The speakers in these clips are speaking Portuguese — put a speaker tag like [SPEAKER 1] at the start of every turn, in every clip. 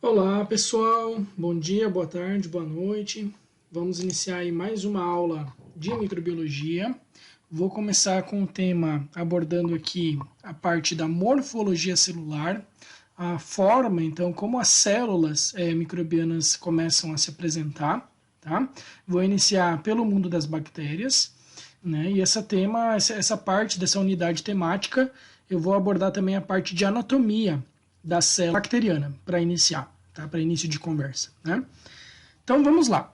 [SPEAKER 1] Olá pessoal, bom dia, boa tarde, boa noite. Vamos iniciar aí mais uma aula de microbiologia. Vou começar com o tema abordando aqui a parte da morfologia celular, a forma, então, como as células microbianas começam a se apresentar, tá? Vou iniciar pelo mundo das bactérias, né? E essa parte dessa unidade temática, eu vou abordar também a parte de anatomia da célula bacteriana para iniciar, tá? Para início de conversa, né? Então vamos lá.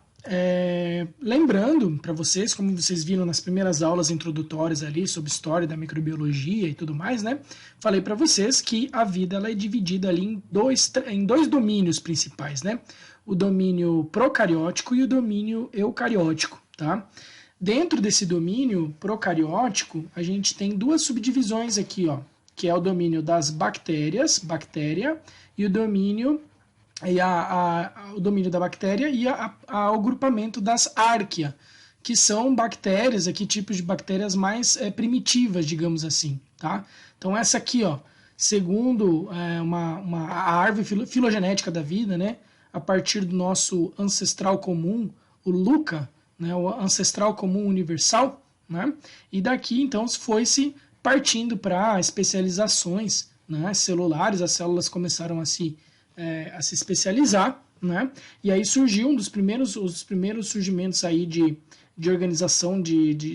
[SPEAKER 1] Lembrando para vocês, como vocês viram nas primeiras aulas introdutórias ali sobre história da microbiologia e tudo mais, né? Falei para vocês que a vida ela é dividida ali em dois domínios principais, né? O domínio procariótico e o domínio eucariótico, tá? Dentro desse domínio procariótico, a gente tem duas subdivisões aqui, ó, que é o domínio das bactérias, bactéria, e o domínio o domínio da bactéria e o agrupamento das arquea, que são bactérias, aqui tipos de bactérias mais primitivas, digamos assim, tá? Então essa aqui, ó, segundo a árvore filogenética da vida, né, a partir do nosso ancestral comum, o LUCA, né, o ancestral comum universal, né, e daqui então foi-se partindo para especializações, né, celulares, as células começaram a se especializar, né? E aí surgiu os primeiros surgimentos aí de organização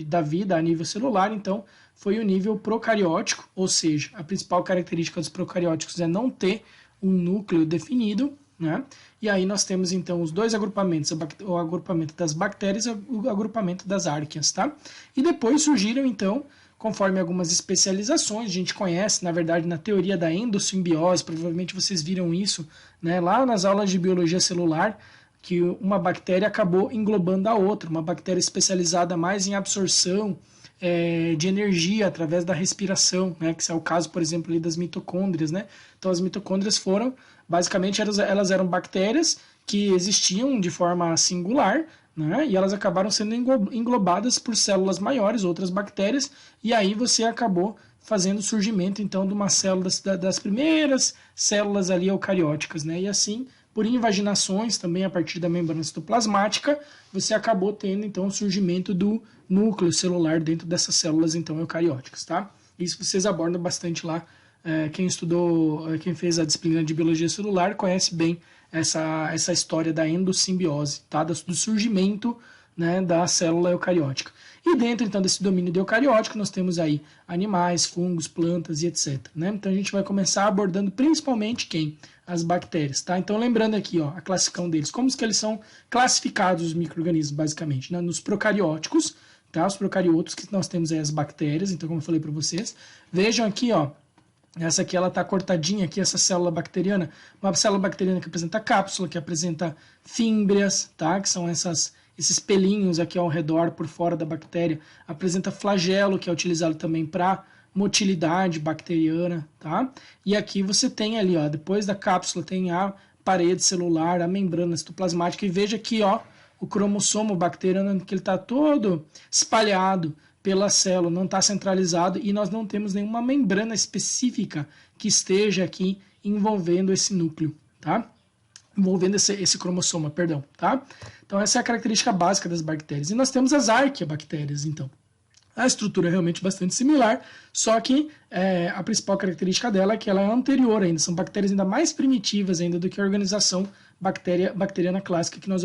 [SPEAKER 1] da vida a nível celular, então foi o nível procariótico, ou seja, a principal característica dos procarióticos é não ter um núcleo definido, né? E aí nós temos então os dois agrupamentos, o agrupamento das bactérias e o agrupamento das arqueas, tá? E depois surgiram então, conforme algumas especializações, a gente conhece, na verdade, na teoria da endossimbiose, provavelmente vocês viram isso, né, lá nas aulas de biologia celular, que uma bactéria acabou englobando a outra, uma bactéria especializada mais em absorção de energia através da respiração, né, que é o caso, por exemplo, ali das mitocôndrias, né? Então as mitocôndrias basicamente, elas eram bactérias que existiam de forma singular, né? E elas acabaram sendo englobadas por células maiores, outras bactérias, e aí você acabou fazendo o surgimento então de uma célula das primeiras células ali eucarióticas, né? E assim, por invaginações também a partir da membrana citoplasmática, você acabou tendo então o surgimento do núcleo celular dentro dessas células então eucarióticas, tá? Isso vocês abordam bastante lá. Quem estudou, quem fez a disciplina de biologia celular conhece bem essa história da endossimbiose, tá? Do surgimento, né, da célula eucariótica. E dentro, então, desse domínio de eucariótico, nós temos aí animais, fungos, plantas e etc. Né? Então, a gente vai começar abordando principalmente quem? As bactérias, tá? Então, lembrando aqui, ó, a classificação deles. Como que eles são classificados, os micro-organismos, basicamente? Né? Nos procarióticos, tá? Os procariotos, que nós temos aí as bactérias. Então, como eu falei para vocês, vejam aqui, ó, essa aqui ela está cortadinha aqui, essa célula bacteriana, uma célula bacteriana que apresenta cápsula, que apresenta fímbrias, tá? Que são esses pelinhos aqui ao redor, por fora da bactéria, apresenta flagelo, que é utilizado também para motilidade bacteriana, tá? E aqui você tem ali, ó, depois da cápsula tem a parede celular, a membrana citoplasmática, e veja aqui, ó, o cromossomo bacteriano, que ele está todo espalhado pela célula, não está centralizado e nós não temos nenhuma membrana específica que esteja aqui envolvendo esse núcleo, tá? Envolvendo esse cromossoma, perdão, tá? Então essa é a característica básica das bactérias. E nós temos as arqueabactérias, então. A estrutura é realmente bastante similar, só que a principal característica dela é que ela é anterior ainda, são bactérias ainda mais primitivas ainda do que a organização bacteriana clássica que nós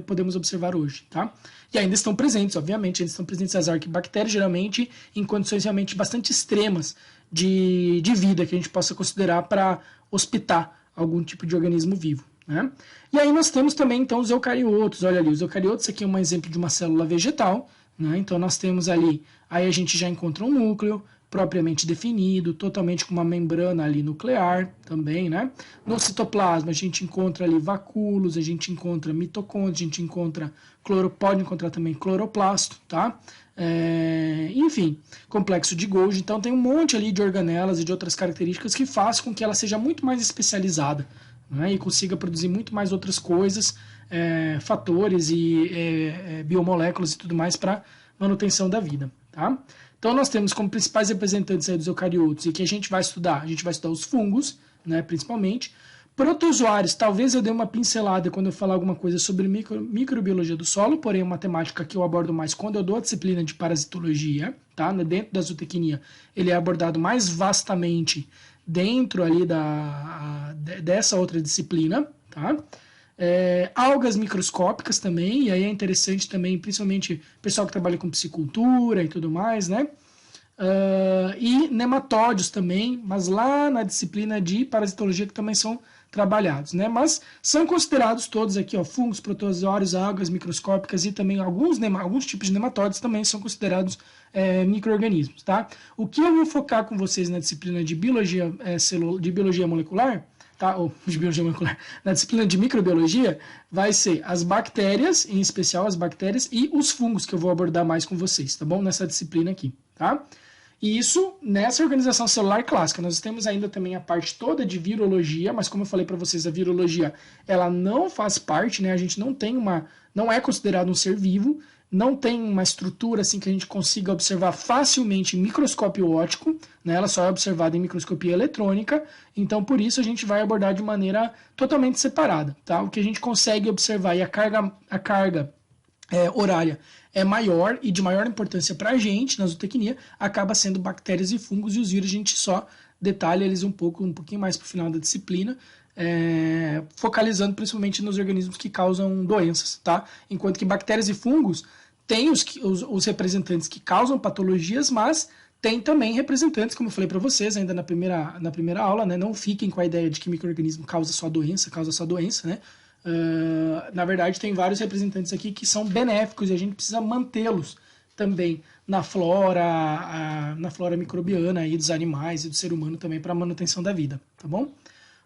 [SPEAKER 1] podemos observar hoje, tá? E ainda estão presentes, obviamente, ainda estão presentes as arqueabactérias, geralmente em condições realmente bastante extremas de vida que a gente possa considerar para hospitar algum tipo de organismo vivo, né? E aí nós temos também, então, os eucariotos. Olha ali, os eucariotos aqui é um exemplo de uma célula vegetal, né? Então nós temos ali, aí a gente já encontra um núcleo propriamente definido, totalmente com uma membrana ali nuclear também, né? No citoplasma a gente encontra ali vacúolos, a gente encontra mitocôndrias, a gente encontra pode encontrar também cloroplasto, tá? Enfim, complexo de Golgi. Então tem um monte ali de organelas e de outras características que faz com que ela seja muito mais especializada, né? E consiga produzir muito mais outras coisas, fatores e biomoléculas e tudo mais para manutenção da vida, tá? Então nós temos como principais representantes aí dos eucariotos e que a gente vai estudar os fungos, né, principalmente. Protozoários, talvez eu dê uma pincelada quando eu falar alguma coisa sobre microbiologia do solo, porém é uma temática que eu abordo mais quando eu dou a disciplina de parasitologia, tá? Dentro da zootecnia, ele é abordado mais vastamente dentro ali dessa outra disciplina, tá? Algas microscópicas também, e aí é interessante também, principalmente o pessoal que trabalha com piscicultura e tudo mais, né? E nematóides também, mas lá na disciplina de parasitologia que também são trabalhados, né? Mas são considerados todos aqui, ó, fungos, protozoários, algas microscópicas e também alguns tipos de nematóides também são considerados micro-organismos, tá? O que eu vou focar com vocês na disciplina de biologia, de biologia molecular, tá? Ou de biologia molecular, na disciplina de microbiologia, vai ser as bactérias, em especial as bactérias, e os fungos que eu vou abordar mais com vocês, tá bom? Nessa disciplina aqui, tá? E isso nessa organização celular clássica. Nós temos ainda também a parte toda de virologia, mas como eu falei para vocês, a virologia ela não faz parte, né? A gente não é considerado um ser vivo, não tem uma estrutura assim que a gente consiga observar facilmente em microscópio óptico, né? Ela só é observada em microscopia eletrônica, então por isso a gente vai abordar de maneira totalmente separada, tá? O que a gente consegue observar e a carga horária é maior e de maior importância para a gente na zootecnia, acaba sendo bactérias e fungos, e os vírus a gente só detalha eles um pouquinho mais para o final da disciplina, focalizando principalmente nos organismos que causam doenças, tá? Enquanto que bactérias e fungos têm os representantes que causam patologias, mas tem também representantes, como eu falei para vocês ainda na primeira aula, né? Não fiquem com a ideia de que micro-organismo causa só doença, né? Na verdade, tem vários representantes aqui que são benéficos e a gente precisa mantê-los também na flora microbiana aí dos animais e do ser humano também para a manutenção da vida, tá bom?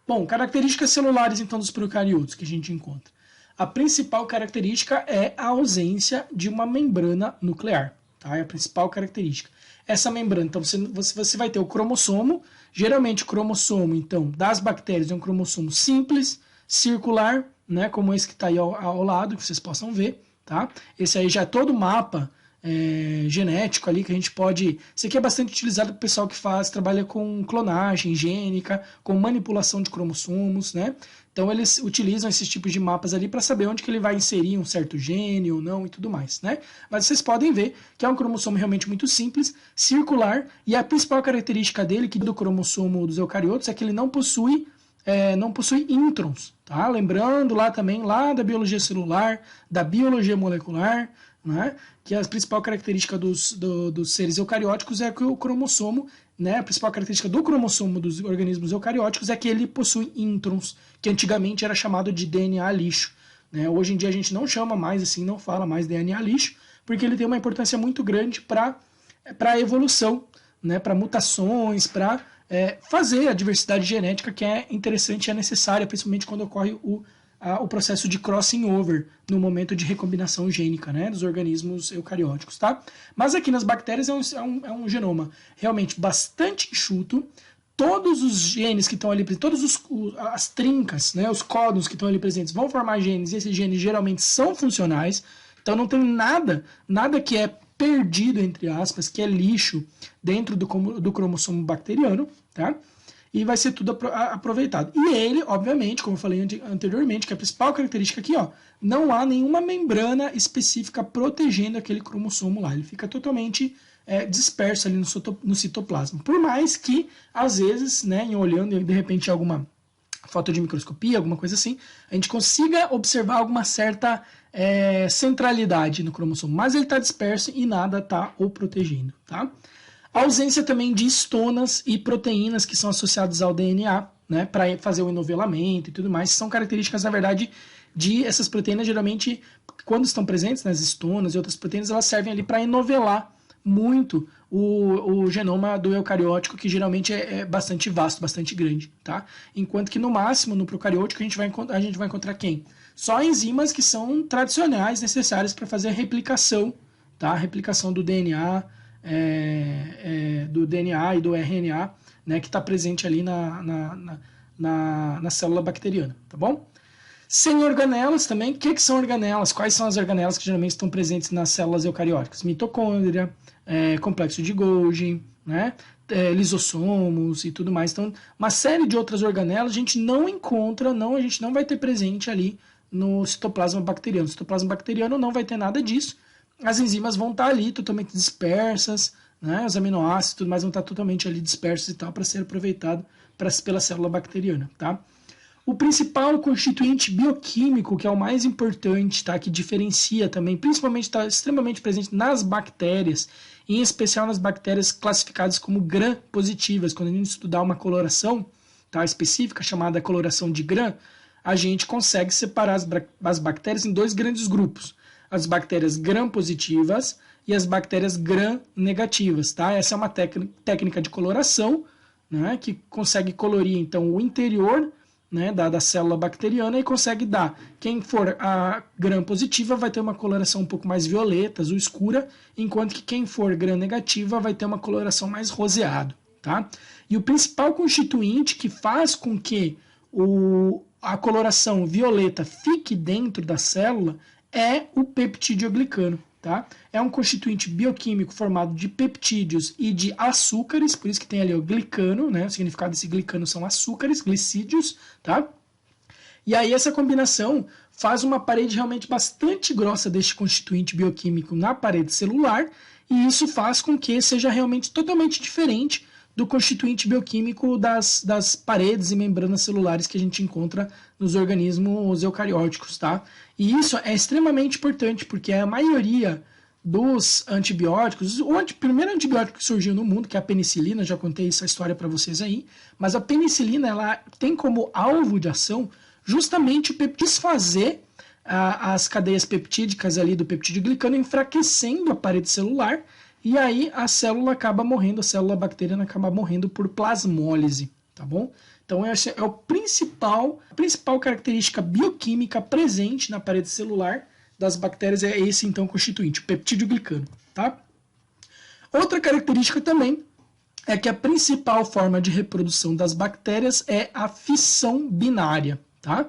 [SPEAKER 1] Bom, características celulares então dos procariotos que a gente encontra. A principal característica é a ausência de uma membrana nuclear, tá? É a principal característica. Essa membrana, então você vai ter o cromossomo, geralmente o cromossomo então das bactérias é um cromossomo simples, circular, né, como esse que está aí ao lado, que vocês possam ver, tá? Esse aí já é todo o mapa genético ali que a gente pode... Esse aqui é bastante utilizado para o pessoal que trabalha com clonagem gênica, com manipulação de cromossomos, né? Então eles utilizam esses tipos de mapas ali para saber onde que ele vai inserir um certo gene ou não e tudo mais, né? Mas vocês podem ver que é um cromossomo realmente muito simples, circular, e a principal característica dele, que do cromossomo dos eucariotos, é que ele não possui introns, tá? Lembrando lá também, lá da biologia celular, da biologia molecular, né? Que a principal característica dos seres eucarióticos é que o cromossomo, né? A principal característica do cromossomo dos organismos eucarióticos é que ele possui introns, que antigamente era chamado de DNA lixo, né? Hoje em dia a gente não chama mais assim, não fala mais DNA lixo, porque ele tem uma importância muito grande para a evolução, né? Para mutações, para fazer a diversidade genética que é interessante e é necessária, principalmente quando ocorre o processo de crossing over no momento de recombinação gênica, né, dos organismos eucarióticos, tá? Mas aqui nas bactérias é um genoma realmente bastante enxuto. Todos os genes que estão ali presentes, as trincas, né, os códons que estão ali presentes vão formar genes, e esses genes geralmente são funcionais, então não tem nada que é perdido, entre aspas, que é lixo dentro do cromossomo bacteriano, tá? E vai ser tudo aproveitado. E ele, obviamente, como eu falei anteriormente, que a principal característica aqui, ó, não há nenhuma membrana específica protegendo aquele cromossomo lá. Ele fica totalmente disperso ali no citoplasma. Por mais que, às vezes, né, em olhando de repente alguma foto de microscopia, alguma coisa assim, a gente consiga observar alguma certa centralidade no cromossomo, mas ele está disperso e nada está o protegendo, tá? A ausência também de histonas e proteínas que são associadas ao DNA, né, para fazer o enovelamento e tudo mais, são características, na verdade, de essas proteínas, geralmente, quando estão presentes nas histonas e outras proteínas, elas servem ali para enovelar muito o genoma do eucariótico, que geralmente é bastante vasto, bastante grande, tá? Enquanto que no máximo, no procariótico, a gente vai encontrar quem? Só enzimas que são tradicionais, necessárias para fazer a replicação, tá? A replicação do DNA, e do RNA, né, que está presente ali na célula bacteriana, tá bom? Sem organelas também. O que são organelas? Quais são as organelas que geralmente estão presentes nas células eucarióticas? Mitocôndria, complexo de Golgi, né? Lisossomos e tudo mais. Então, uma série de outras organelas a gente não encontra, a gente não vai ter presente ali no citoplasma bacteriano. O citoplasma bacteriano não vai ter nada disso. As enzimas vão estar ali totalmente dispersas, né? Os aminoácidos e tudo mais vão estar totalmente ali dispersos e tal para ser aproveitado pela célula bacteriana, tá? O principal constituinte bioquímico, que é o mais importante, tá? Que diferencia também, principalmente está extremamente presente nas bactérias, em especial nas bactérias classificadas como gram-positivas. Quando a gente estudar uma coloração, tá, específica, chamada coloração de Gram, a gente consegue separar as bactérias em dois grandes grupos. As bactérias gram-positivas e as bactérias gram-negativas. Tá? Essa é uma técnica de coloração, né, que consegue colorir então, o interior, né, da célula bacteriana e consegue dar. Quem for a gram-positiva vai ter uma coloração um pouco mais violeta, azul escura, enquanto que quem for gram-negativa vai ter uma coloração mais roseado. Tá? E o principal constituinte que faz com que a coloração violeta fique dentro da célula é o peptidoglicano. Tá? É um constituinte bioquímico formado de peptídeos e de açúcares, por isso que tem ali o glicano, né? O significado desse glicano são açúcares, glicídios, tá? E aí essa combinação faz uma parede realmente bastante grossa deste constituinte bioquímico na parede celular, e isso faz com que seja realmente totalmente diferente do constituinte bioquímico das paredes e membranas celulares que a gente encontra nos organismos eucarióticos, tá? E isso é extremamente importante, porque a maioria dos antibióticos, primeiro antibiótico que surgiu no mundo, que é a penicilina, já contei essa história para vocês aí, mas a penicilina, ela tem como alvo de ação justamente desfazer as cadeias peptídicas ali do peptidoglicano, enfraquecendo a parede celular, e aí a célula acaba morrendo, a célula bacteriana acaba morrendo por plasmólise, tá bom? Então essa é a principal característica bioquímica presente na parede celular das bactérias, é esse então constituinte, o peptidoglicano, tá? Outra característica também é que a principal forma de reprodução das bactérias é a fissão binária, tá?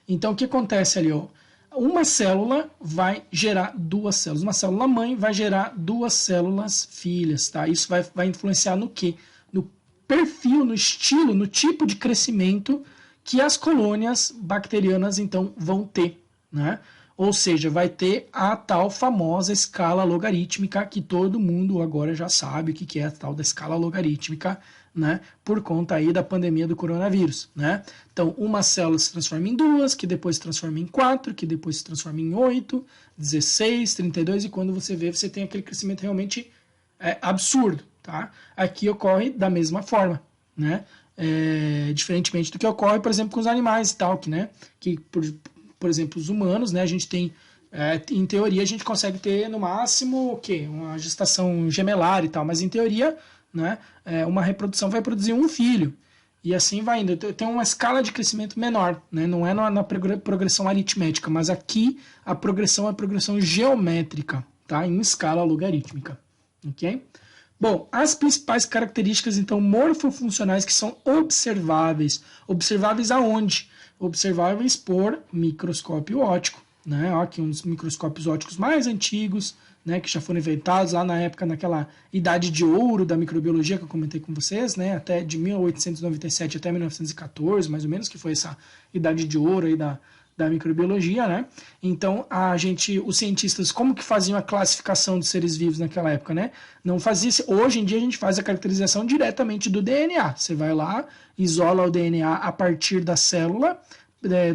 [SPEAKER 1] Então o que acontece ali, ó? Uma célula vai gerar duas células. Uma célula mãe vai gerar duas células filhas, tá? Isso vai influenciar no quê? No perfil, no estilo, no tipo de crescimento que as colônias bacterianas, então, vão ter, né? Ou seja, vai ter a tal famosa escala logarítmica, que todo mundo agora já sabe o que é a tal da escala logarítmica, né, por conta aí da pandemia do coronavírus, né? Então, uma célula se transforma em duas, que depois se transforma em 4, que depois se transforma em 8, 16, 32, e quando você vê, você tem aquele crescimento realmente absurdo, tá? Aqui ocorre da mesma forma, né? Diferentemente do que ocorre, por exemplo, com os animais e tal, que por exemplo, os humanos, né, a gente tem, em teoria, a gente consegue ter no máximo o quê? Uma gestação gemelar e tal, mas em teoria, né, uma reprodução vai produzir um filho, e assim vai indo. Tem uma escala de crescimento menor, né, não é na progressão aritmética, mas aqui a progressão é a progressão geométrica, tá, em escala logarítmica, ok? Bom, as principais características, então, morfofuncionais que são observáveis. Observáveis aonde? Observáveis por microscópio óptico, né? Ó, aqui uns microscópios ópticos mais antigos, né, que já foram inventados lá na época, naquela idade de ouro da microbiologia que eu comentei com vocês, né, até de 1897 até 1914, mais ou menos, que foi essa idade de ouro aí da microbiologia, né? Então, os cientistas, como que faziam a classificação dos seres vivos naquela época, né? Não fazia, hoje em dia a gente faz a caracterização diretamente do DNA. Você vai lá, isola o DNA a partir da célula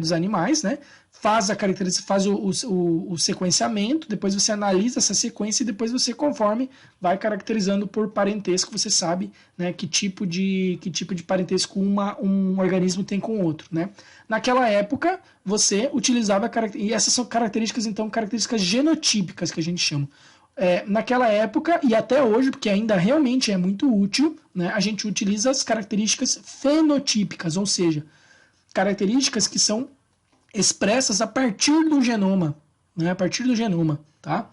[SPEAKER 1] dos animais, né? Faz a caracterização, faz o sequenciamento, depois você analisa essa sequência e depois você, conforme, vai caracterizando por parentesco, você sabe, né, que tipo de parentesco um organismo tem com o outro, né? Naquela época, você utilizava, e essas são características, então, características genotípicas que a gente chama. Naquela época, e até hoje, porque ainda realmente é muito útil, né, a gente utiliza as características fenotípicas, ou seja, características que são expressas a partir do genoma, né? A partir do genoma, tá?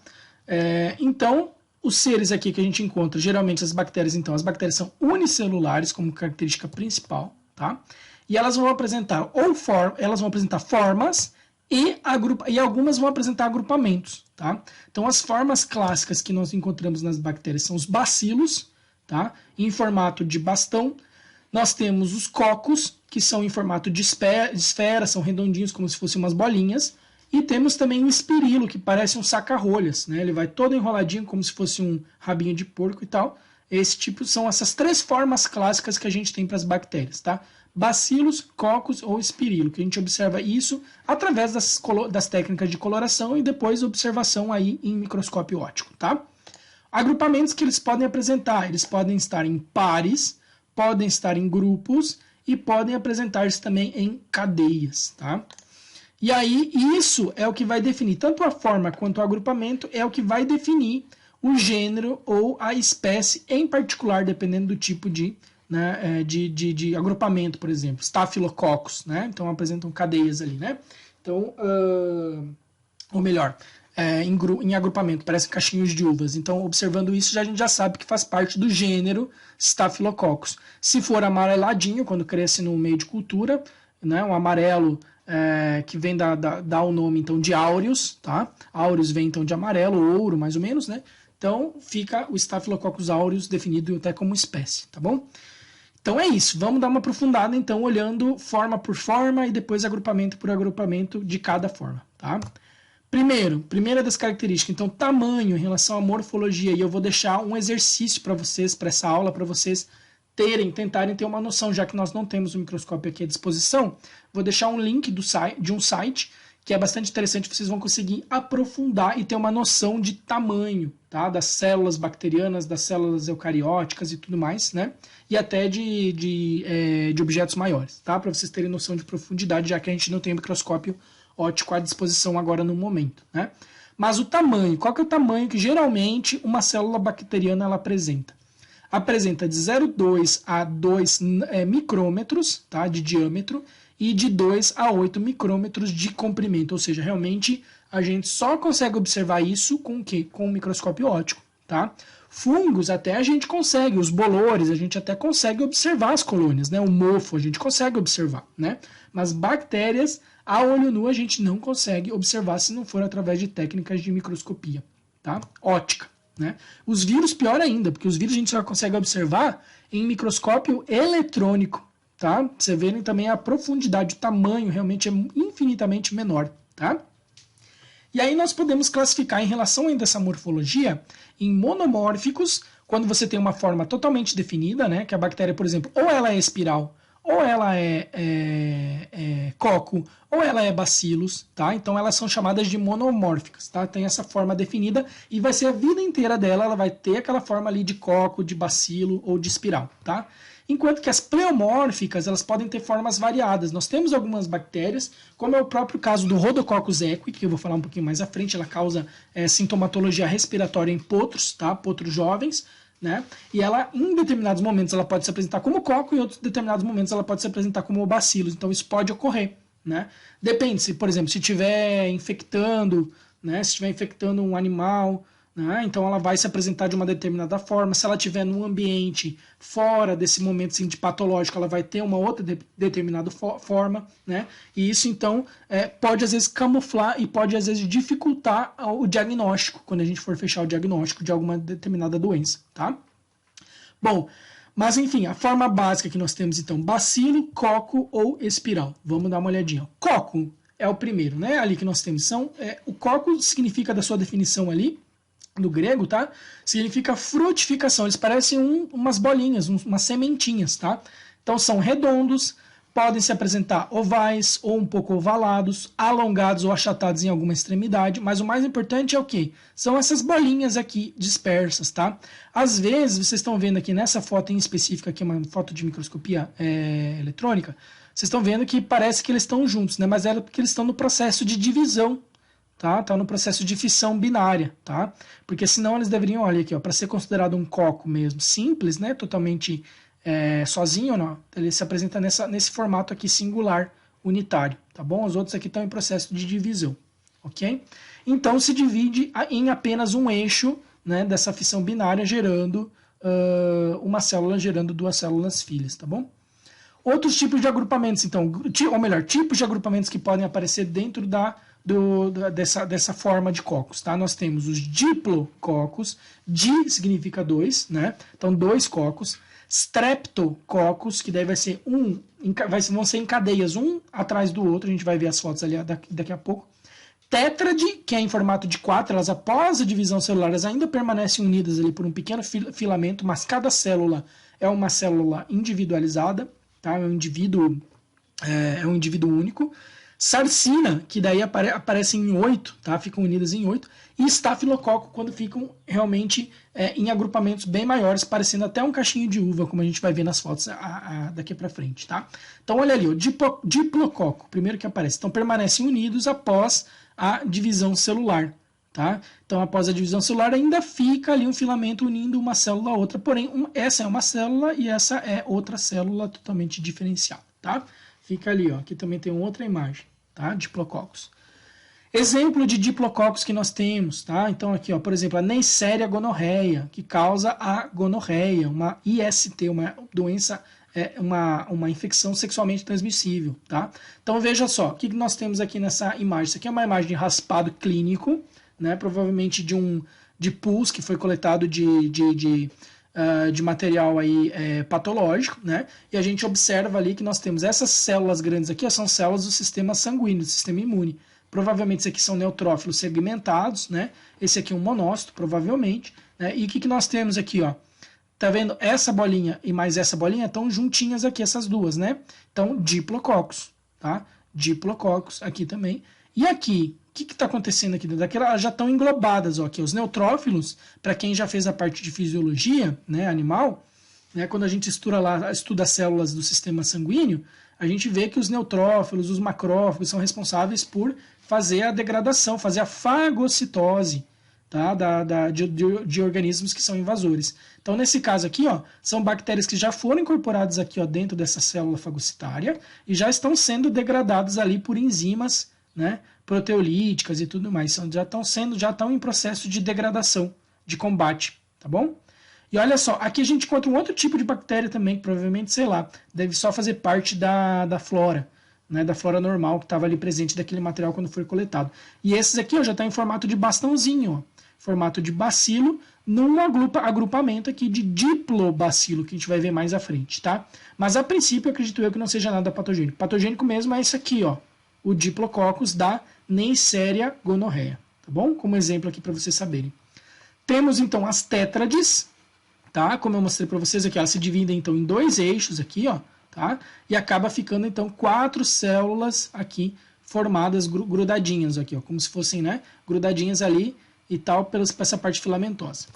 [SPEAKER 1] Então, os seres aqui que a gente encontra, geralmente as bactérias, então, as bactérias são unicelulares como característica principal, tá? E elas vão apresentar formas e algumas vão apresentar agrupamentos, tá? Então, as formas clássicas que nós encontramos nas bactérias são os bacilos, tá? Em formato de bastão. Nós temos os cocos, que são em formato de esfera, são redondinhos como se fossem umas bolinhas. E temos também o espirilo, que parece um saca-rolhas, né? Ele vai todo enroladinho como se fosse um rabinho de porco e tal. Esse tipo são essas 3 formas clássicas que a gente tem para as bactérias, tá? Bacilos, cocos ou espirilo, que a gente observa isso através das técnicas de coloração e depois observação aí em microscópio óptico, tá? Agrupamentos que eles podem apresentar, eles podem estar em pares, podem estar em grupos e podem apresentar-se também em cadeias, tá? E aí, isso é o que vai definir, tanto a forma quanto o agrupamento, é o que vai definir o gênero ou a espécie em particular, dependendo do tipo de, né, de agrupamento, por exemplo. Staphylococcus, né? Então apresentam cadeias ali, né? Então, ou melhor, em agrupamento, parecem caixinhos de uvas. Então, observando isso, a gente já sabe que faz parte do gênero Staphylococcus. Se for amareladinho, quando cresce no meio de cultura, né, um amarelo que vem dá o nome então de áureos, tá? Áureos vem então de amarelo, ouro, mais ou menos, né? Então fica o Staphylococcus aureus definido até como espécie, tá bom? Então é isso, vamos dar uma aprofundada então olhando forma por forma e depois agrupamento por agrupamento de cada forma, tá? Primeira das características, então tamanho em relação à morfologia, e eu vou deixar um exercício para vocês, para essa aula, para vocês tentarem ter uma noção, já que nós não temos o microscópio aqui à disposição, vou deixar um link de um site que é bastante interessante, vocês vão conseguir aprofundar e ter uma noção de tamanho, tá? Das células bacterianas, das células eucarióticas e tudo mais, né? E até de objetos maiores, tá? Para vocês terem noção de profundidade, já que a gente não tem microscópio óptico à disposição agora no momento, né? Mas o tamanho, qual que é o tamanho que geralmente uma célula bacteriana ela apresenta? Apresenta de 0,2 a 2 micrômetros, tá, de diâmetro e de 2 a 8 micrômetros de comprimento, ou seja, realmente a gente só consegue observar isso com o quê? Com o microscópio óptico, tá? Fungos até a gente consegue, os bolores a gente até consegue observar as colônias, né? O mofo a gente consegue observar, né? Mas bactérias a olho nu a gente não consegue observar se não for através de técnicas de microscopia, tá? Óptica. Né? Os vírus, pior ainda, porque os vírus a gente só consegue observar em microscópio eletrônico. Tá? Você vê também a profundidade, o tamanho realmente é infinitamente menor. Tá? E aí nós podemos classificar em relação ainda a essa morfologia em monomórficos, quando você tem uma forma totalmente definida, né? Que a bactéria, por exemplo, ou ela é espiral, ou ela é coco, ou ela é bacilos, tá? Então elas são chamadas de monomórficas, tá? Tem essa forma definida e vai ser a vida inteira dela, ela vai ter aquela forma ali de coco, de bacilo ou de espiral, tá? Enquanto que as pleomórficas, elas podem ter formas variadas. Nós temos algumas bactérias, como é o próprio caso do Rhodococcus equi, que eu vou falar um pouquinho mais à frente, ela causa sintomatologia respiratória em potros, tá? Potros jovens, né? E ela, em determinados momentos, ela pode se apresentar como coco e em outros determinados momentos ela pode se apresentar como bacilos. Então isso pode ocorrer, né? Depende, se, por exemplo, se estiver infectando, né? Se estiver infectando um animal, né? Então ela vai se apresentar de uma determinada forma. Se ela estiver num ambiente fora desse momento assim, de patológico, ela vai ter uma outra determinada forma, né? E isso então pode às vezes camuflar e pode às vezes dificultar o diagnóstico, quando a gente for fechar o diagnóstico de alguma determinada doença, tá? Bom, mas enfim, a forma básica que nós temos então, bacilo, coco ou espiral. Vamos dar uma olhadinha. Coco é o primeiro, né? Ali que nós temos. O coco significa, da sua definição ali, do grego, tá? Significa frutificação. Eles parecem umas bolinhas, umas sementinhas, tá? Então são redondos, podem se apresentar ovais ou um pouco ovalados, alongados ou achatados em alguma extremidade, mas o mais importante é o quê? São essas bolinhas aqui dispersas, tá? Às vezes, vocês estão vendo aqui nessa foto em específico, aqui uma foto de microscopia eletrônica, vocês estão vendo que parece que eles estão juntos, né? Mas é porque eles estão no processo de divisão, tá no processo de fissão binária, tá? Porque senão eles deveriam, olha aqui, para ser considerado um coco mesmo simples, né, totalmente sozinho, não, ele se apresenta nesse formato aqui singular, unitário, tá bom? Os outros aqui estão em processo de divisão, ok? Então se divide em apenas um eixo, né, dessa fissão binária, gerando uma célula, gerando duas células filhas, tá bom? Outros tipos de agrupamentos, então, ou melhor, tipos de agrupamentos que podem aparecer dentro dessa forma de cocos, tá? Nós temos os diplococos, di significa dois, né? Então, dois cocos. Streptococcus, que daí vai ser vão ser em cadeias, um atrás do outro, a gente vai ver as fotos ali daqui a pouco. Tétrade, que é em formato de 4, elas após a divisão celular, elas ainda permanecem unidas ali por um pequeno filamento, mas cada célula é uma célula individualizada, tá? É um indivíduo único. Sarcina, que daí aparecem em 8, tá? Ficam unidas em 8. E estafilococo, quando ficam realmente em agrupamentos bem maiores, parecendo até um cachinho de uva, como a gente vai ver nas fotos daqui para frente, tá? Então, olha ali, o diplococo, primeiro que aparece. Então, permanecem unidos após a divisão celular, tá? Então, após a divisão celular, ainda fica ali um filamento unindo uma célula a outra, porém, essa é uma célula e essa é outra célula totalmente diferenciada, tá? Fica ali, ó. Aqui também tem outra imagem, tá? Diplococos. Exemplo de diplococos que nós temos, tá? Então aqui, ó, por exemplo, a Neisseria gonorreia, que causa a gonorreia, uma IST, uma doença, uma infecção sexualmente transmissível, tá? Então veja só, o que nós temos aqui nessa imagem? Isso aqui é uma imagem de raspado clínico, né? Provavelmente de pus que foi coletado de material aí patológico, né? E a gente observa ali que nós temos essas células grandes aqui, são células do sistema sanguíneo, do sistema imune. Provavelmente esses aqui são neutrófilos segmentados, né? Esse aqui é um monócito, provavelmente, né? E o que nós temos aqui, ó? Tá vendo? Essa bolinha e mais essa bolinha estão juntinhas aqui, essas duas, né? Então, diplococos, tá? Diplococos aqui também. E aqui, o que está acontecendo aqui dentro daquela? Elas já estão englobadas, ó, aqui, os neutrófilos, para quem já fez a parte de fisiologia, né, animal, né, quando a gente estuda as células do sistema sanguíneo, a gente vê que os neutrófilos, os macrófagos são responsáveis por fazer a degradação, fazer a fagocitose, tá, de organismos que são invasores. Então, nesse caso aqui, ó, são bactérias que já foram incorporadas aqui, ó, dentro dessa célula fagocitária e já estão sendo degradadas ali por enzimas, né, proteolíticas e tudo mais. Já estão em processo de degradação, de combate, tá bom? E olha só, aqui a gente encontra um outro tipo de bactéria também, que provavelmente, sei lá, deve só fazer parte da flora, né, da flora normal que estava ali presente daquele material quando foi coletado. E esses aqui, ó, já estão em formato de bastãozinho, ó, formato de bacilo, num agrupamento aqui de diplobacilo, que a gente vai ver mais à frente, tá? Mas a princípio, acredito eu que não seja nada patogênico. Patogênico mesmo é esse aqui, ó, o Diplococos da Neisseria gonorreia, tá bom? Como exemplo aqui para vocês saberem. Temos então as tétrades, tá? Como eu mostrei para vocês aqui, elas se dividem então em dois eixos aqui, ó, tá? E acaba ficando então 4 células aqui formadas grudadinhas aqui, ó, como se fossem, né, grudadinhas ali e tal por essa parte filamentosa.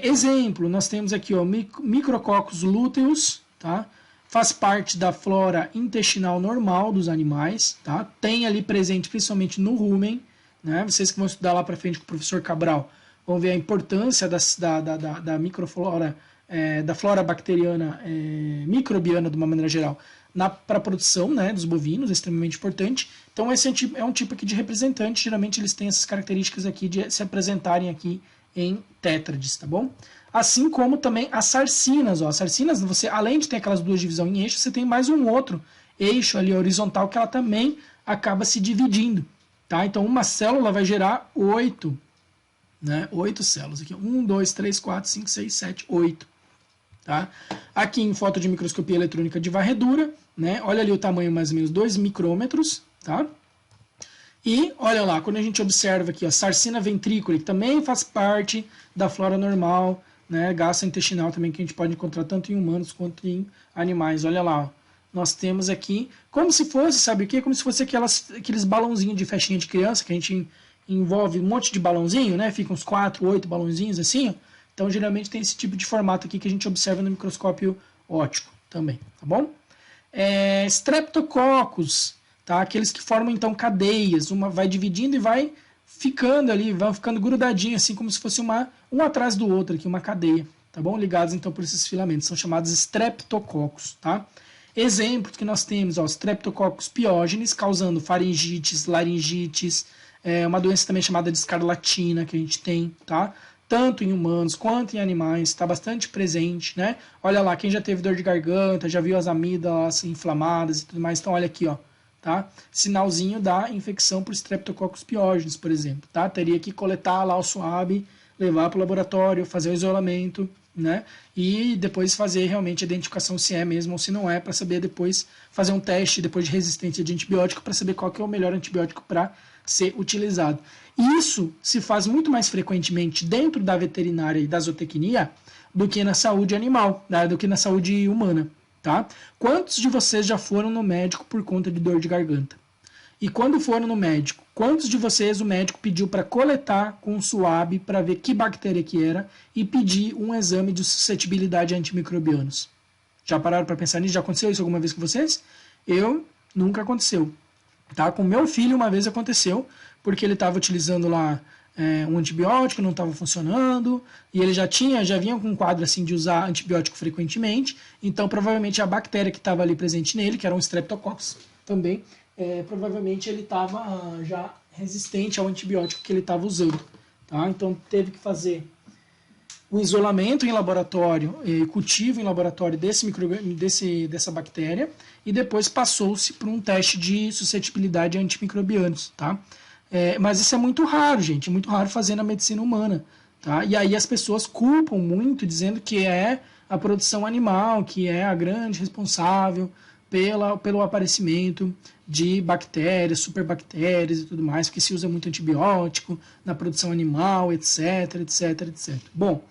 [SPEAKER 1] Exemplo, nós temos aqui, ó, Micrococcus luteus, tá? Faz parte da flora intestinal normal dos animais, tá? Tem ali presente principalmente no rumen, né? Vocês que vão estudar lá para frente com o professor Cabral vão ver a importância da microflora, da flora bacteriana, microbiana de uma maneira geral, para a produção, né, dos bovinos, é extremamente importante. Então esse é um tipo aqui de representante, geralmente eles têm essas características aqui de se apresentarem aqui em tétrades, tá bom? Assim como também as sarcinas, ó. As sarcinas, você, além de ter aquelas duas divisões em eixo, você tem mais um outro eixo ali horizontal que ela também acaba se dividindo, tá? Então uma célula vai gerar 8, né? 8 células aqui. 1, 2, 3, 4, 5, 6, 7, 8. Tá? Aqui em foto de microscopia eletrônica de varredura, né? Olha ali o tamanho mais ou menos 2 micrômetros, tá? E olha lá, quando a gente observa aqui a sarcina ventrícula, que também faz parte da flora normal, né, gastrointestinal também, que a gente pode encontrar tanto em humanos quanto em animais. Olha lá, ó. Nós temos aqui, como se fosse, sabe o quê? Como se fosse aqueles balãozinhos de festinha de criança, que a gente envolve um monte de balãozinho, né? Fica uns 4, 8 balãozinhos assim, ó. Então, geralmente tem esse tipo de formato aqui que a gente observa no microscópio óptico também, tá bom? Streptococcus, tá? Aqueles que formam, então, cadeias. Uma vai dividindo e vai ficando ali, vai ficando grudadinho, assim, como se fosse um atrás do outro aqui, uma cadeia, tá bom? Ligados, então, por esses filamentos. São chamados streptococcus, tá? Exemplos que nós temos, ó, Streptococcus pyogenes, causando faringites, laringites, uma doença também chamada de escarlatina que a gente tem, tá? Tanto em humanos quanto em animais, está bastante presente, né? Olha lá, quem já teve dor de garganta, já viu as amígdalas inflamadas e tudo mais, então olha aqui, ó, tá? Sinalzinho da infecção por Streptococcus pyogenes, por exemplo, tá? Teria que coletar lá o suave, levar para o laboratório, fazer o isolamento, né? E depois fazer realmente a identificação se é mesmo ou se não é, para saber depois fazer um teste depois de resistência de antibiótico para saber qual que é o melhor antibiótico para ser utilizado. E isso se faz muito mais frequentemente dentro da veterinária e da zootecnia do que na saúde animal, né? Do que na saúde humana, tá? Quantos de vocês já foram no médico por conta de dor de garganta? E quando foram no médico, quantos de vocês o médico pediu para coletar com um suave para ver que bactéria que era e pedir um exame de suscetibilidade a antimicrobianos? Já pararam para pensar nisso? Já aconteceu isso alguma vez com vocês? Eu nunca aconteceu. Tá? Com meu filho uma vez aconteceu, porque ele estava utilizando lá um antibiótico, não estava funcionando, e ele já vinha com um quadro assim de usar antibiótico frequentemente, então provavelmente a bactéria que estava ali presente nele, que era um Streptococcus também, provavelmente ele estava já resistente ao antibiótico que ele estava usando. Tá? Então teve que fazer o isolamento em laboratório, cultivo em laboratório dessa bactéria, e depois passou-se por um teste de suscetibilidade a antimicrobianos. Tá? Mas isso é muito raro, gente, é muito raro fazer na medicina humana. Tá? E aí as pessoas culpam muito, dizendo que é a produção animal que é a grande responsável pelo aparecimento de bactérias, superbactérias e tudo mais, porque se usa muito antibiótico na produção animal, etc, etc, etc. Bom,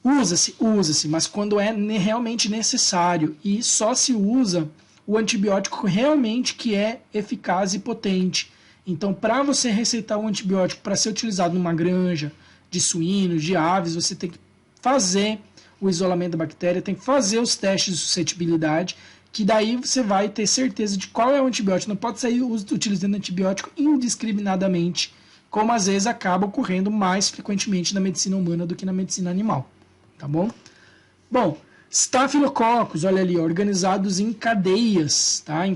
[SPEAKER 1] usa-se, mas quando é realmente necessário, e só se usa o antibiótico realmente que é eficaz e potente. Então, para você receitar um antibiótico para ser utilizado numa granja de suínos, de aves, você tem que fazer o isolamento da bactéria, tem que fazer os testes de suscetibilidade, que daí você vai ter certeza de qual é o antibiótico. Não pode sair utilizando antibiótico indiscriminadamente, como às vezes acaba ocorrendo mais frequentemente na medicina humana do que na medicina animal. Tá bom? Bom, Staphylococcus, olha ali, ó, organizados em cadeias, tá? Em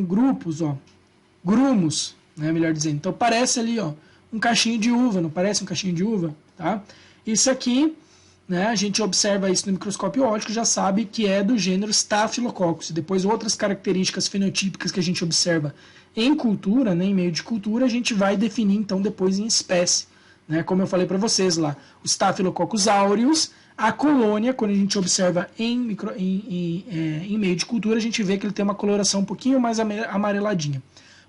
[SPEAKER 1] grupos, ó, grumos, né, melhor dizendo. Então parece ali, ó, um cachinho de uva, não parece um cachinho de uva, tá? Isso aqui, né, a gente observa isso no microscópio óptico, já sabe que é do gênero Staphylococcus. Depois outras características fenotípicas que a gente observa em cultura, né, em meio de cultura, a gente vai definir então depois em espécie, né, como eu falei para vocês lá, o Staphylococcus aureus, a colônia, quando a gente observa em meio de cultura, a gente vê que ele tem uma coloração um pouquinho mais amareladinha.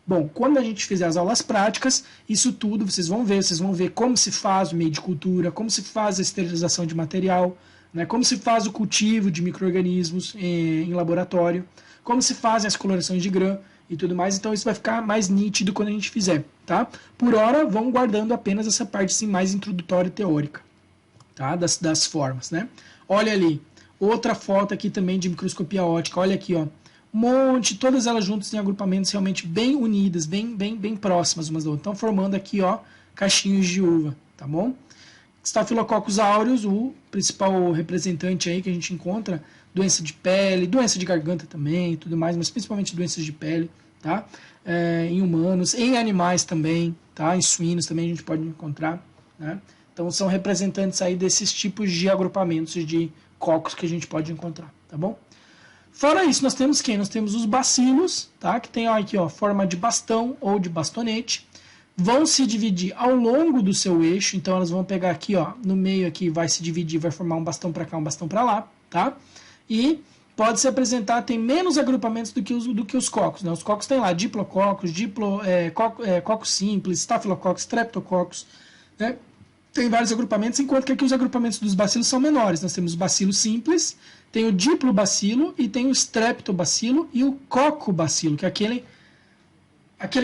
[SPEAKER 1] Bom, quando a gente fizer as aulas práticas, isso tudo vocês vão ver como se faz o meio de cultura, como se faz a esterilização de material, né, como se faz o cultivo de micro-organismos em laboratório, como se fazem as colorações de grã e tudo mais. Então isso vai ficar mais nítido quando a gente fizer, tá? Por hora, vamos guardando apenas essa parte assim, mais introdutória e teórica, tá? Das formas, né? Olha ali, outra foto aqui também de microscopia óptica, olha aqui, ó. Todas elas juntas em agrupamentos realmente bem unidas, bem próximas umas da outra. Então, formando aqui, ó, caixinhos de uva, tá bom? Staphylococcus aureus, o principal representante aí que a gente encontra, doença de pele, doença de garganta também, tudo mais, mas principalmente doenças de pele, tá? Em humanos, em animais também, tá? Em suínos também a gente pode encontrar, né? Então, são representantes aí desses tipos de agrupamentos de cocos que a gente pode encontrar, tá bom? Fora isso, nós temos quem? Nós temos os bacilos, tá? Que tem aqui, ó, forma de bastão ou de bastonete. Vão se dividir ao longo do seu eixo, então elas vão pegar aqui, ó, no meio aqui, vai se dividir, vai formar um bastão para cá, um bastão para lá, tá? E pode se apresentar, tem menos agrupamentos do que os cocos, né? Os cocos tem lá diplococcus, cocos simples, Staphylococcus, Streptococcus, né? Tem vários agrupamentos, enquanto que aqui os agrupamentos dos bacilos são menores. Nós temos o bacilo simples, tem o diplobacilo e tem o streptobacilo e o cocobacilo, que é aquele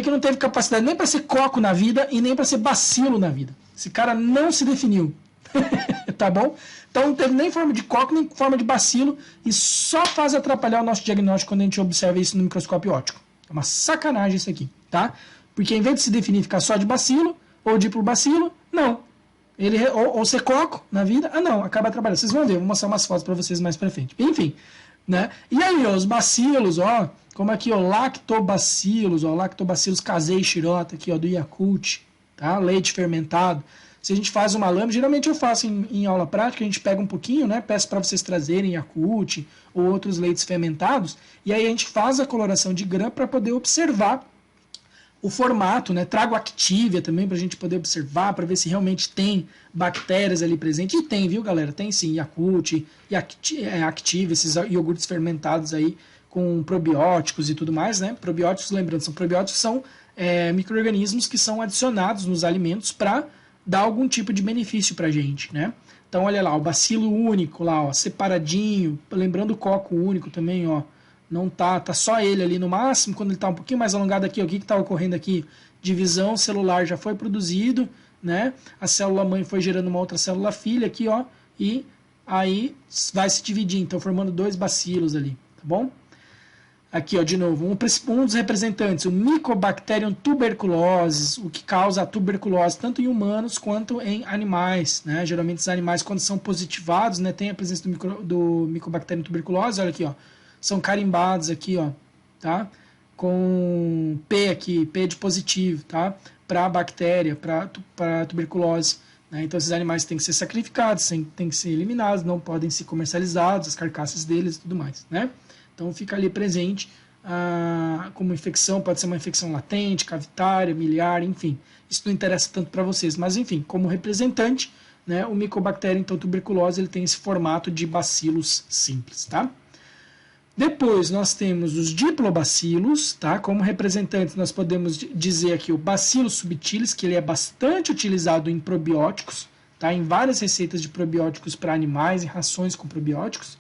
[SPEAKER 1] que não teve capacidade nem para ser coco na vida e nem para ser bacilo na vida. Esse cara não se definiu, tá bom? Então não teve nem forma de coco, nem forma de bacilo e só faz atrapalhar o nosso diagnóstico quando a gente observa isso no microscópio óptico. É uma sacanagem isso aqui, tá? Porque em vez de se definir ficar só de bacilo ou diplobacilo, não. Ele ou ser coco na vida, não, acaba atrapalhando. Vocês vão ver, vou mostrar umas fotos para vocês mais para frente. Enfim, né? E aí, ó, os bacilos, ó, como aqui, ó, lactobacillus casei xirota aqui, ó, do Yakult, tá? Leite fermentado. Se a gente faz uma lama, geralmente eu faço em aula prática, a gente pega um pouquinho, né? Peço para vocês trazerem Yakult ou outros leites fermentados, e aí a gente faz a coloração de grã para poder observar o formato, né? Trago Activia também para a gente poder observar, para ver se realmente tem bactérias ali presentes. E tem, viu, galera? Tem sim, Yakult, Activia, esses iogurtes fermentados aí com probióticos e tudo mais, né? Probióticos, lembrando, são micro-organismos que são adicionados nos alimentos para dar algum tipo de benefício para a gente, né? Então, olha lá, o bacilo único lá, ó, separadinho, lembrando o coco único também, ó, não tá só ele ali no máximo, quando ele tá um pouquinho mais alongado aqui, ó, o que tá ocorrendo aqui? Divisão celular já foi produzido, né? A célula mãe foi gerando uma outra célula filha aqui, ó, e aí vai se dividir, então formando 2 bacilos ali, tá bom? Aqui, ó, de novo, um dos representantes, o Mycobacterium tuberculosis, o que causa a tuberculose tanto em humanos quanto em animais, né? Geralmente os animais, quando são positivados, né, tem a presença do Mycobacterium tuberculosis, olha aqui, ó, são carimbados aqui, ó, tá? Com P aqui, P de positivo, tá? Para a bactéria, para a tuberculose, né? Então esses animais têm que ser sacrificados, têm que ser eliminados, não podem ser comercializados, as carcaças deles e tudo mais, né? Então fica ali presente como infecção, pode ser uma infecção latente, cavitária, miliar, enfim. Isso não interessa tanto para vocês, mas enfim, como representante, né, o Mycobacterium então, tuberculose ele tem esse formato de bacilos simples, tá? Depois nós temos os diplobacilos, tá? Como representantes nós podemos dizer aqui o Bacillus subtilis, que ele é bastante utilizado em probióticos, tá? Em várias receitas de probióticos para animais, em rações com probióticos.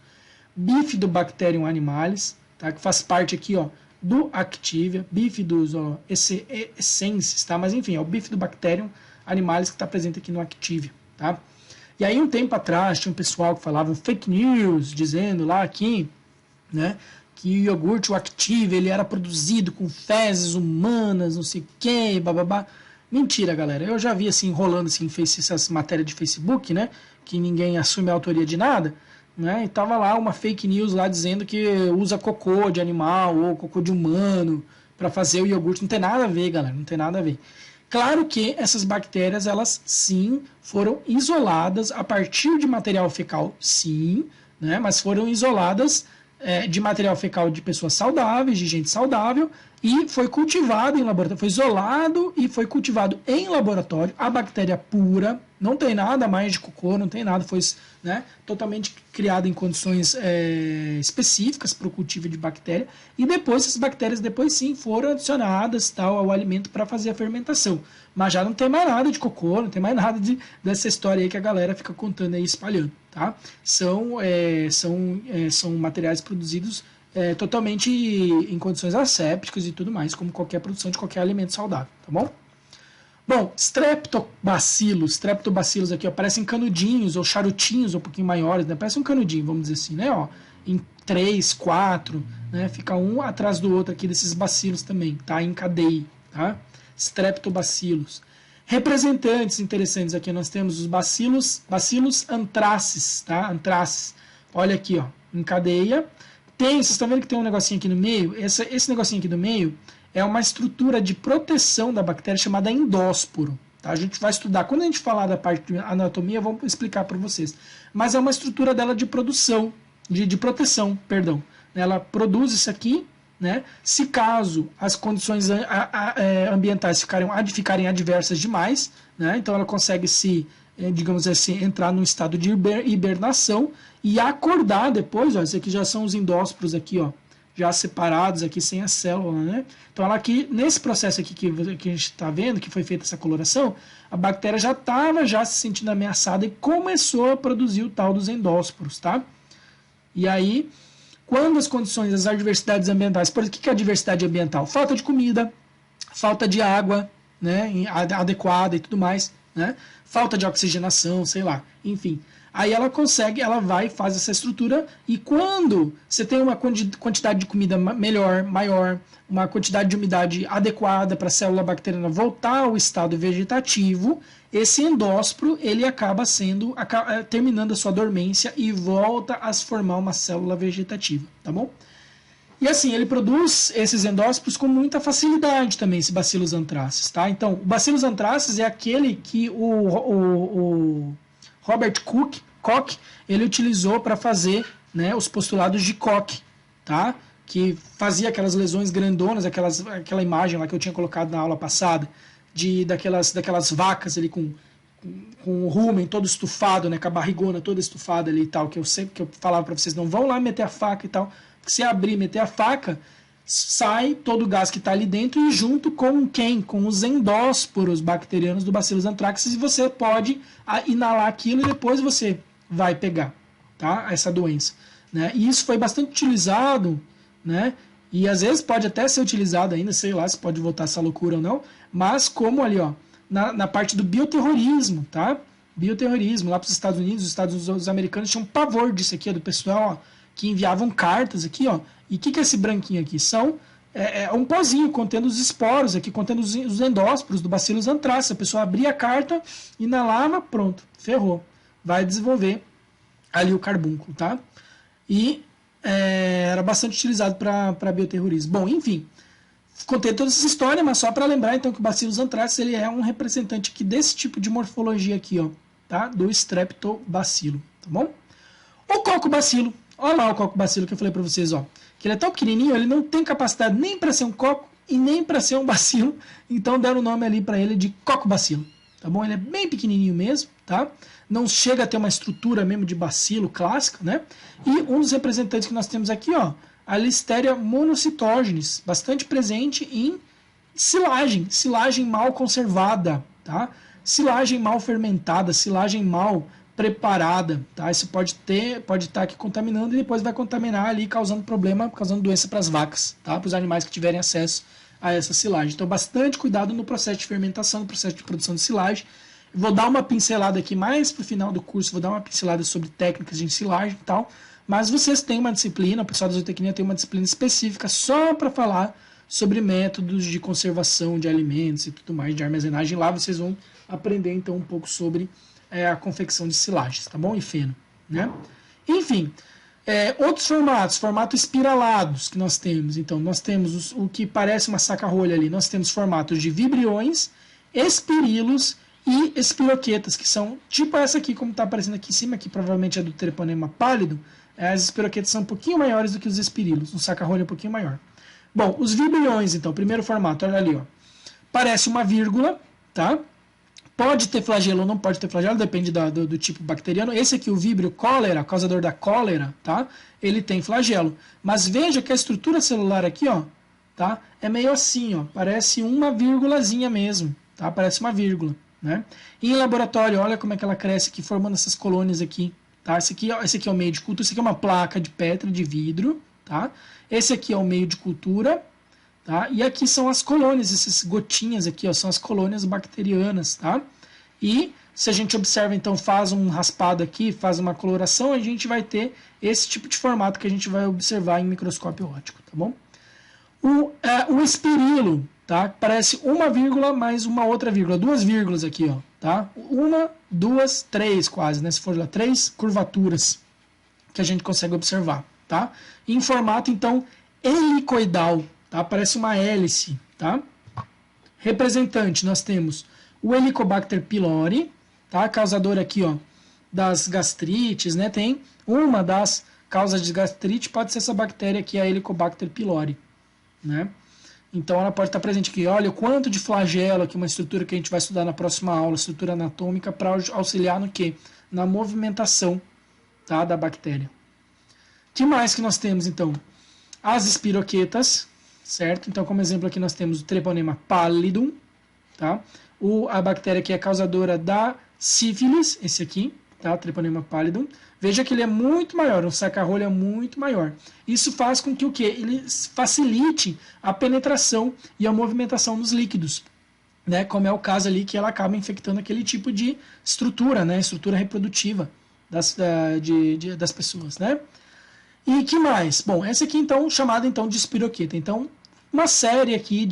[SPEAKER 1] Bifidobacterium animalis, tá? Que faz parte aqui, ó, do Activia, Bifidus essensis, tá? Mas enfim, é o Bifidobacterium animalis que está presente aqui no Activia, tá? E aí um tempo atrás tinha um pessoal que falava fake news, dizendo lá aqui, né, que o iogurte, o Activia, ele era produzido com fezes humanas, não sei o que, bababá. Mentira, galera. Eu já vi assim, rolando assim, essas matérias de Facebook, né, que ninguém assume a autoria de nada, né, e tava lá uma fake news lá dizendo que usa cocô de animal ou cocô de humano para fazer o iogurte. Não tem nada a ver, galera, não tem nada a ver. Claro que essas bactérias, elas sim foram isoladas a partir de material fecal, sim, né, mas foram isoladas de material fecal de pessoas saudáveis, de gente saudável, e foi cultivado em laboratório, foi isolado e foi cultivado em laboratório, a bactéria pura, não tem nada mais de cocô, não tem nada, foi, né, totalmente criado em condições específicas para o cultivo de bactéria, e depois essas bactérias depois sim foram adicionadas tal, ao alimento para fazer a fermentação. Mas já não tem mais nada de cocô, não tem mais nada dessa história aí que a galera fica contando aí, espalhando. Tá? São materiais produzidos totalmente em condições assépticas e tudo mais, como qualquer produção de qualquer alimento saudável, tá bom? Bom, streptobacillus aqui, ó, parecem canudinhos ou charutinhos um pouquinho maiores, né? Parece um canudinho, vamos dizer assim, né? Ó, em 3, 4, né? Fica um atrás do outro aqui desses bacilos também, tá? Em cadeia, tá? Streptobacillus. Representantes interessantes aqui, nós temos os bacillus anthracis, tá? Anthracis. Olha aqui, ó, em cadeia. Vocês estão vendo que tem um negocinho aqui no meio? Esse negocinho aqui no meio é uma estrutura de proteção da bactéria chamada endósporo. Tá? A gente vai estudar. Quando a gente falar da parte de anatomia, eu vou explicar para vocês. Mas é uma estrutura dela de produção, de proteção, perdão. Ela produz isso aqui, né? Se caso as condições ambientais ficarem adversas demais, né? Então ela consegue digamos assim, entrar num estado de hibernação e acordar depois, ó, esses aqui já são os endósporos aqui, ó, já separados aqui sem a célula, né? Então ela aqui, nesse processo aqui que a gente está vendo, que foi feita essa coloração, a bactéria já estava se sentindo ameaçada e começou a produzir o tal dos endósporos, tá? E aí, quando as condições, as adversidades ambientais, por que é a diversidade ambiental? Falta de comida, falta de água, né, adequada e tudo mais, né? Falta de oxigenação, sei lá, enfim. Aí ela vai e faz essa estrutura, e quando você tem uma quantidade de comida maior, uma quantidade de umidade adequada para a célula bacteriana voltar ao estado vegetativo, esse endósporo ele acaba terminando a sua dormência e volta a se formar uma célula vegetativa, tá bom? E assim, ele produz esses endóspores com muita facilidade também, esse Bacillus anthracis, tá? Então, o Bacillus anthracis é aquele que o Robert Koch, ele utilizou para fazer, né, os postulados de Koch, tá? Que fazia aquelas lesões grandonas, aquela imagem lá que eu tinha colocado na aula passada, daquelas vacas ali com o rumen todo estufado, né, com a barrigona toda estufada ali e tal, que eu falava para vocês, não vão lá meter a faca e tal, porque se abrir e meter a faca, sai todo o gás que está ali dentro e junto com quem? Com os endósporos bacterianos do Bacillus anthracis, e você pode inalar aquilo e depois você vai pegar, tá, essa doença, né? E isso foi bastante utilizado, né? E às vezes pode até ser utilizado ainda, sei lá se pode voltar essa loucura ou não, mas como ali, ó, na parte do bioterrorismo, tá? Bioterrorismo, lá para os Estados Unidos, os americanos tinham pavor disso aqui, ó, do pessoal, ó, que enviavam cartas aqui, ó. E o que é esse branquinho aqui? É um pozinho contendo os esporos aqui, contendo os endósporos do Bacillus anthracis. A pessoa abria a carta, inalava, pronto, ferrou. Vai desenvolver ali o carbúnculo, tá? E era bastante utilizado para bioterrorismo. Bom, enfim, contei toda essa história, mas só para lembrar então que o Bacillus anthracis ele é um representante aqui desse tipo de morfologia aqui, ó, tá? Do Streptobacilo, tá bom? O Coccobacilo, olha lá o Coccobacilo que eu falei para vocês, ó, que ele é tão pequenininho, ele não tem capacidade nem para ser um coco e nem para ser um bacilo, então deram o nome ali para ele de Coccobacilo, tá bom? Ele é bem pequenininho mesmo, tá? Não chega a ter uma estrutura mesmo de bacilo clássica, né? E um dos representantes que nós temos aqui, ó, a Listeria monocytogenes, bastante presente em silagem mal conservada, tá? Silagem mal fermentada, silagem mal preparada, tá? Isso pode estar aqui contaminando e depois vai contaminar ali, causando problema, causando doença para as vacas, tá? Para os animais que tiverem acesso a essa silagem. Então, bastante cuidado no processo de fermentação, no processo de produção de silagem. Vou dar uma pincelada aqui mais para o final do curso, vou dar uma pincelada sobre técnicas de ensilagem e tal, mas vocês têm uma disciplina, o pessoal da zootecnia tem uma disciplina específica só para falar sobre métodos de conservação de alimentos e tudo mais, de armazenagem. Lá vocês vão aprender então um pouco sobre a confecção de silagens, tá bom? E feno, né? Enfim, outros formatos espiralados que nós temos. Então, nós temos o que parece uma saca-rolha ali, nós temos formatos de vibriões, espirilos e espiroquetas, que são tipo essa aqui, como está aparecendo aqui em cima, que provavelmente é do Treponema pálido. As espiroquetas são um pouquinho maiores do que os espirilos, um saca-rolha um pouquinho maior. Bom, os vibriões, então, primeiro formato, olha ali, ó. Parece uma vírgula, tá? Pode ter flagelo ou não pode ter flagelo, depende do tipo bacteriano. Esse aqui, o vibrio cólera, causador da cólera, tá? Ele tem flagelo. Mas veja que a estrutura celular aqui, ó, tá? É meio assim, ó. Parece uma vírgulazinha mesmo, tá? Parece uma vírgula, né? E em laboratório, olha como é que ela cresce aqui, formando essas colônias aqui, tá? Esse aqui é o meio de cultura, esse aqui é uma placa de Petri, de vidro, tá? Esse aqui é o meio de cultura, tá? E aqui são as colônias, essas gotinhas aqui, ó, são as colônias bacterianas, tá? E se a gente observa, então, faz um raspado aqui, faz uma coloração, a gente vai ter esse tipo de formato que a gente vai observar em microscópio óptico, tá bom? O espirilo, tá? Parece uma vírgula mais uma outra vírgula, duas vírgulas aqui, ó, tá? Uma, duas, três quase, né? Se for lá, três curvaturas que a gente consegue observar, tá? Em formato, então, helicoidal, tá? Parece uma hélice, tá? Representante, nós temos o Helicobacter pylori, tá? Causador aqui, ó, das gastrites, né? Tem uma das causas de gastrite, pode ser essa bactéria aqui, a Helicobacter pylori, né? Então ela pode estar presente aqui. Olha o quanto de flagelo aqui, uma estrutura que a gente vai estudar na próxima aula, estrutura anatômica, para auxiliar no quê? Na movimentação, tá? Da bactéria. O que mais que nós temos, então? As espiroquetas, certo? Então, como exemplo aqui nós temos o Treponema pallidum, tá? A bactéria que é causadora da sífilis, esse aqui, tá? Treponema pallidum. Veja que ele é muito maior, um saca-rolha muito maior. Isso faz com que o quê? Ele facilite a penetração e a movimentação dos líquidos, né? Como é o caso ali que ela acaba infectando aquele tipo de estrutura, né? Estrutura reprodutiva das pessoas, né? E que mais? Bom, essa aqui então chamada então de espiroqueta. Então, uma série aqui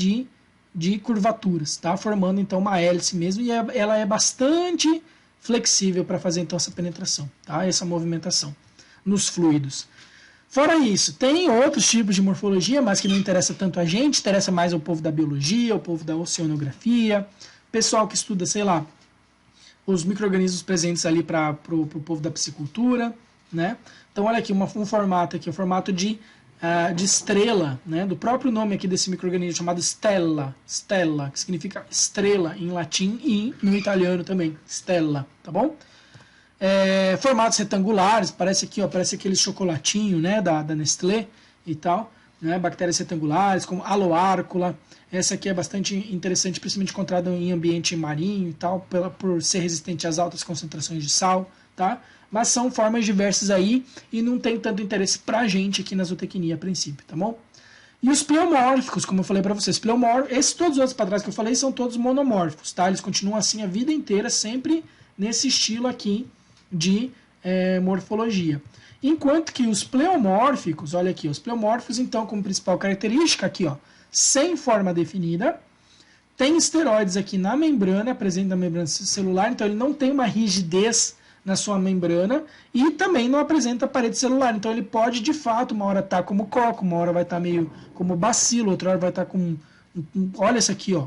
[SPEAKER 1] de curvaturas, tá? Formando então uma hélice mesmo, e ela é bastante flexível para fazer então essa penetração, tá? Essa movimentação nos fluidos. Fora isso, tem outros tipos de morfologia, mas que não interessa tanto a gente, interessa mais ao povo da biologia, ao povo da oceanografia, pessoal que estuda, sei lá, os micro-organismos presentes ali para o povo da piscicultura, né? Então, olha aqui, um formato aqui, o formato de estrela, né? Do próprio nome aqui desse micro-organismo chamado stella, que significa estrela em latim e no italiano também, stella, tá bom? Formatos retangulares, parece aqui, ó, parece aquele chocolatinho, né, da Nestlé e tal, né, bactérias retangulares, como Aloárcula. Essa aqui é bastante interessante, principalmente encontrada em ambiente marinho e tal, por ser resistente às altas concentrações de sal, tá? Mas são formas diversas aí e não tem tanto interesse pra gente aqui na zootecnia a princípio, tá bom? E os pleomórficos, como eu falei para vocês, esses todos os outros para trás que eu falei são todos monomórficos, tá? Eles continuam assim a vida inteira, sempre nesse estilo aqui de morfologia. Enquanto que os pleomórficos, olha aqui, os pleomórficos então como principal característica aqui, ó, sem forma definida, tem esteroides aqui na membrana, presente na membrana celular, então ele não tem uma rigidez na sua membrana e também não apresenta parede celular, então ele pode de fato uma hora estar como coco, uma hora vai estar meio como bacilo, outra hora vai estar com olha esse aqui, ó,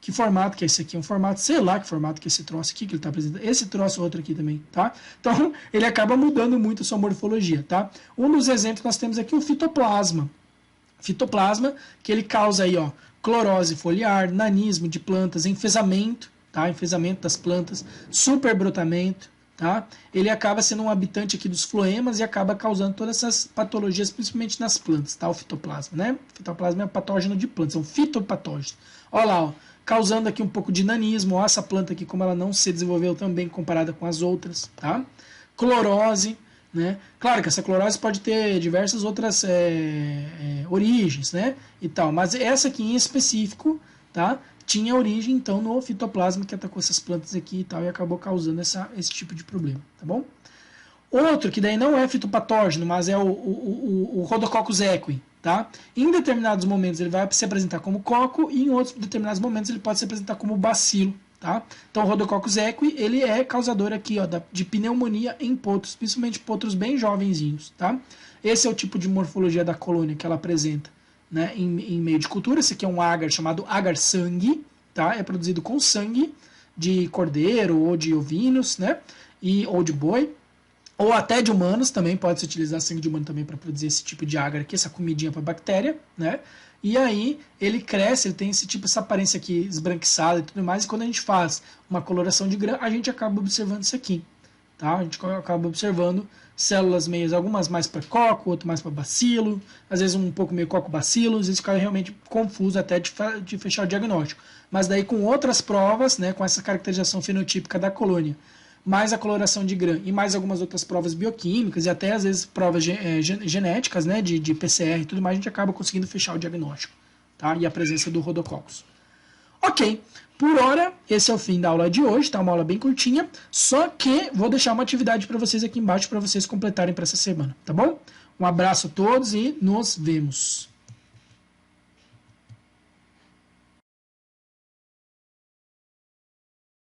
[SPEAKER 1] que formato que é esse aqui? É um formato, sei lá que formato que é esse troço aqui que ele está apresentando. Esse troço outro aqui também, tá? Então, ele acaba mudando muito a sua morfologia, tá? Um dos exemplos que nós temos aqui é o fitoplasma. Fitoplasma, que ele causa aí, ó, clorose foliar, nanismo de plantas, enfesamento, tá? Enfesamento das plantas, superbrotamento, tá? Ele acaba sendo um habitante aqui dos floemas e acaba causando todas essas patologias, principalmente nas plantas, tá? O fitoplasma, né? O fitoplasma é um patógeno de plantas, é um fitopatógeno. Olha lá, ó, causando aqui um pouco de nanismo, ó, essa planta aqui como ela não se desenvolveu tão bem comparada com as outras, tá? Clorose, né? Claro que essa clorose pode ter diversas outras origens, né? E tal, mas essa aqui em específico, tá? Tinha origem então no fitoplasma que atacou essas plantas aqui e tal e acabou causando esse tipo de problema, tá bom? Outro que daí não é fitopatógeno, mas é o Rhodococcus equi, tá? Em determinados momentos ele vai se apresentar como coco e em outros determinados momentos ele pode se apresentar como bacilo, tá? Então o Rhodococcus equi, ele é causador aqui, ó, de pneumonia em potros, principalmente potros bem jovenzinhos, tá? Esse é o tipo de morfologia da colônia que ela apresenta, né, em meio de cultura. Esse aqui é um agar chamado agar sangue, tá? É produzido com sangue de cordeiro ou de ovinos, né? Ou de boi. Ou até de humanos, também pode-se utilizar sangue de humano também para produzir esse tipo de agar aqui, essa comidinha para bactéria, né? E aí ele cresce, ele tem essa aparência aqui esbranquiçada e tudo mais, e quando a gente faz uma coloração de grã, a gente acaba observando isso aqui, tá? A gente acaba observando células meias, algumas mais para coco, outras mais para bacilo, às vezes um pouco meio coco-bacilo, às vezes fica realmente confuso até de fechar o diagnóstico. Mas daí com outras provas, né, com essa caracterização fenotípica da colônia, mais a coloração de grã e mais algumas outras provas bioquímicas e até às vezes provas genéticas, né, de PCR e tudo mais, a gente acaba conseguindo fechar o diagnóstico, tá? E a presença do Rhodococcus. Ok, por hora, esse é o fim da aula de hoje, tá? Uma aula bem curtinha, só que vou deixar uma atividade para vocês aqui embaixo para vocês completarem para essa semana, tá bom? Um abraço a todos e nos vemos.